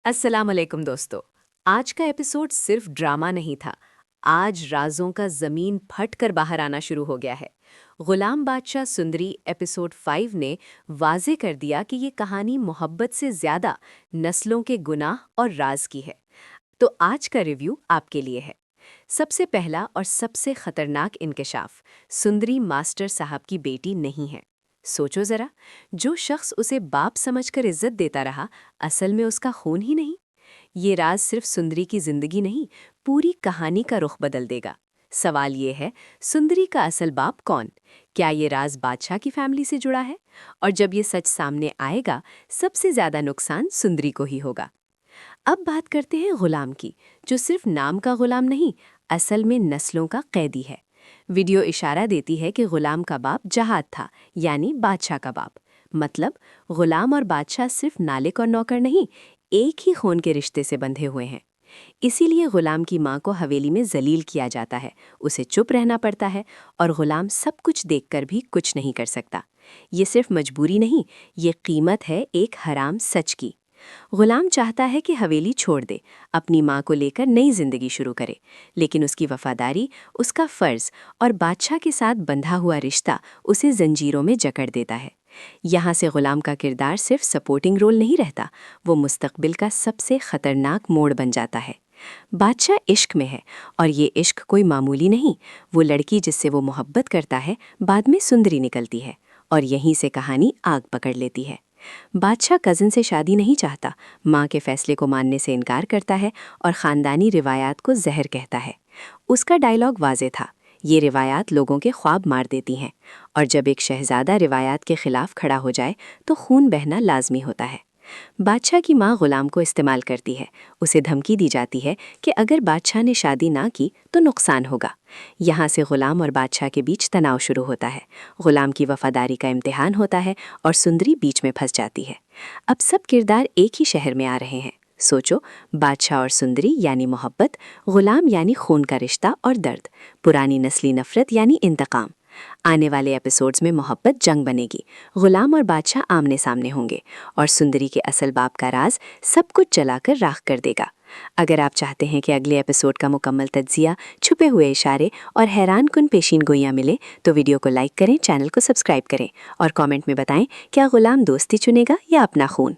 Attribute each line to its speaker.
Speaker 1: السلام علیکم دوستو۔ آج کا ایپیسوڈ صرف ڈرامہ نہیں تھا، آج رازوں کا زمین پھٹ کر باہر آنا شروع ہو گیا ہے۔ غلام بادشاہ سندری ایپیسوڈ 5 نے واضح کر دیا کہ یہ کہانی محبت سے زیادہ نسلوں کے گناہ اور راز کی ہے۔ تو آج کا ریویو آپ کے لیے ہے۔ سب سے پہلا اور سب سے خطرناک انکشاف، سندری ماسٹر صاحب کی بیٹی نہیں ہے۔ سوچو ذرا، جو شخص اسے باپ سمجھ کر عزت دیتا رہا، اصل میں اس کا خون ہی نہیں۔ یہ راز صرف سندری کی زندگی نہیں، پوری کہانی کا رخ بدل دے گا۔ سوال یہ ہے، سندری کا اصل باپ کون؟ کیا یہ راز بادشاہ کی فیملی سے جڑا ہے؟ اور جب یہ سچ سامنے آئے گا، سب سے زیادہ نقصان سندری کو ہی ہوگا۔ اب بات کرتے ہیں غلام کی، جو صرف نام کا غلام نہیں، اصل میں نسلوں کا قیدی ہے۔ ویڈیو اشارہ دیتی ہے کہ غلام کا باپ جہاد تھا، یعنی بادشاہ کا باپ۔ مطلب غلام اور بادشاہ صرف نالک اور نوکر نہیں، ایک ہی خون کے رشتے سے بندھے ہوئے ہیں۔ اسی لیے غلام کی ماں کو حویلی میں ذلیل کیا جاتا ہے، اسے چپ رہنا پڑتا ہے، اور غلام سب کچھ دیکھ کر بھی کچھ نہیں کر سکتا۔ یہ صرف مجبوری نہیں، یہ قیمت ہے ایک حرام سچ کی۔ غلام چاہتا ہے کہ حویلی چھوڑ دے، اپنی ماں کو لے کر نئی زندگی شروع کرے، لیکن اس کی وفاداری، اس کا فرض اور بادشاہ کے ساتھ بندھا ہوا رشتہ اسے زنجیروں میں جکڑ دیتا ہے۔ یہاں سے غلام کا کردار صرف سپورٹنگ رول نہیں رہتا، وہ مستقبل کا سب سے خطرناک موڑ بن جاتا ہے۔ بادشاہ عشق میں ہے، اور یہ عشق کوئی معمولی نہیں۔ وہ لڑکی جس سے وہ محبت کرتا ہے، بعد میں سندری نکلتی ہے، اور یہیں سے کہانی آگ پکڑ لیتی ہے۔ بادشاہ کزن سے شادی نہیں چاہتا، ماں کے فیصلے کو ماننے سے انکار کرتا ہے، اور خاندانی روایات کو زہر کہتا ہے۔ اس کا ڈائیلاگ واضح تھا، یہ روایات لوگوں کے خواب مار دیتی ہیں، اور جب ایک شہزادہ روایات کے خلاف کھڑا ہو جائے تو خون بہنا لازمی ہوتا ہے۔ بادشاہ کی ماں غلام کو استعمال کرتی ہے، اسے دھمکی دی جاتی ہے کہ اگر بادشاہ نے شادی نہ کی تو نقصان ہوگا۔ یہاں سے غلام اور بادشاہ کے بیچ تناؤ شروع ہوتا ہے، غلام کی وفاداری کا امتحان ہوتا ہے، اور سندری بیچ میں پھنس جاتی ہے۔ اب سب کردار ایک ہی شہر میں آ رہے ہیں۔ سوچو، بادشاہ اور سندری یعنی محبت، غلام یعنی خون کا رشتہ اور درد، پرانی نسلی نفرت یعنی انتقام۔ آنے والے ایپیسوڈز میں محبت جنگ بنے گی، غلام اور بادشاہ آمنے سامنے ہوں گے، اور سندری کے اصل باپ کا راز سب کچھ جلا کر راکھ کر دے گا۔ اگر آپ چاہتے ہیں کہ اگلے ایپیسوڈ کا مکمل تجزیہ، چھپے ہوئے اشارے اور حیران کن پیشین گوئیاں ملے تو ویڈیو کو لائک کریں، چینل کو سبسکرائب کریں، اور کامنٹ میں بتائیں کیا غلام دوستی چنے گا یا اپنا خون۔